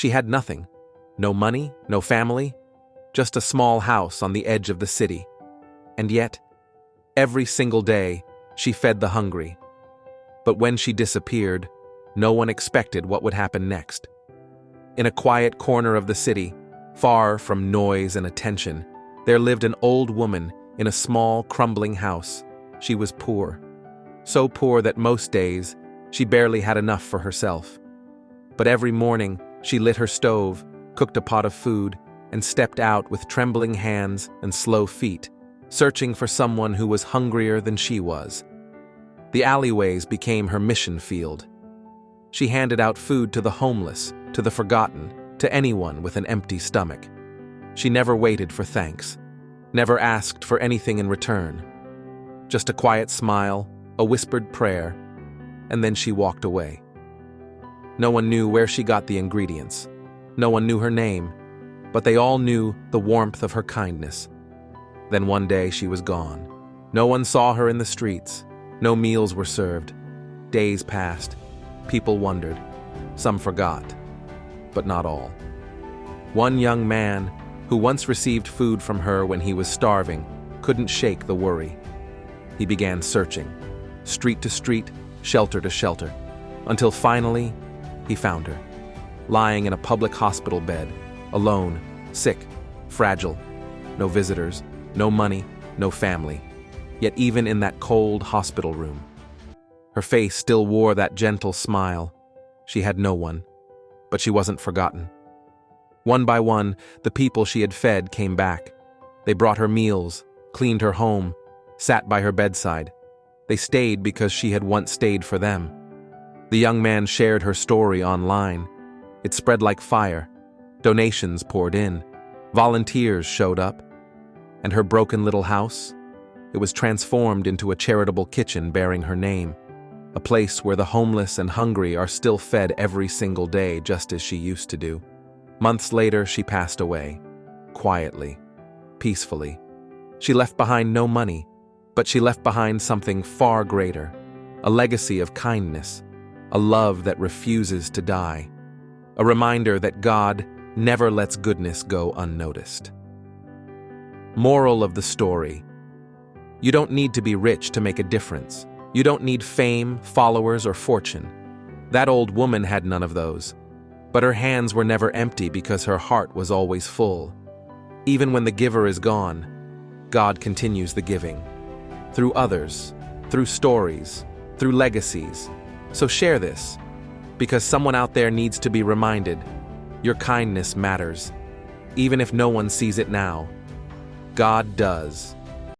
She had nothing. No money, no family, just a small house on the edge of the city. And yet, every single day, she fed the hungry. But when she disappeared, no one expected what would happen next. In a quiet corner of the city, far from noise and attention, there lived an old woman in a small, crumbling house. She was poor. So poor that most days, she barely had enough for herself. But every morning, she lit her stove, cooked a pot of food, and stepped out with trembling hands and slow feet, searching for someone who was hungrier than she was. The alleyways became her mission field. She handed out food to the homeless, to the forgotten, to anyone with an empty stomach. She never waited for thanks, never asked for anything in return. Just a quiet smile, a whispered prayer, and then she walked away. No one knew where she got the ingredients. No one knew her name, but they all knew the warmth of her kindness. Then one day she was gone. No one saw her in the streets. No meals were served. Days passed. People wondered. Some forgot. But not all. One young man, who once received food from her when he was starving, couldn't shake the worry. He began searching, street to street, shelter to shelter, until finally he found her, lying in a public hospital bed, alone, sick, fragile, no visitors, no money, no family. Yet even in that cold hospital room, her face still wore that gentle smile. She had no one, but she wasn't forgotten. One by one, the people she had fed came back. They brought her meals, cleaned her home, sat by her bedside. They stayed because she had once stayed for them. The young man shared her story online. It spread like fire. Donations poured in. Volunteers showed up. And her broken little house? It was transformed into a charitable kitchen bearing her name. A place where the homeless and hungry are still fed every single day just as she used to do. Months later, she passed away. Quietly. Peacefully. She left behind no money, but she left behind something far greater. A legacy of kindness. A love that refuses to die. A reminder that God never lets goodness go unnoticed. Moral of the story: you don't need to be rich to make a difference. You don't need fame, followers, or fortune. That old woman had none of those. But her hands were never empty because her heart was always full. Even when the giver is gone, God continues the giving. Through others, through stories, through legacies. So share this, because someone out there needs to be reminded, your kindness matters. Even if no one sees it now, God does.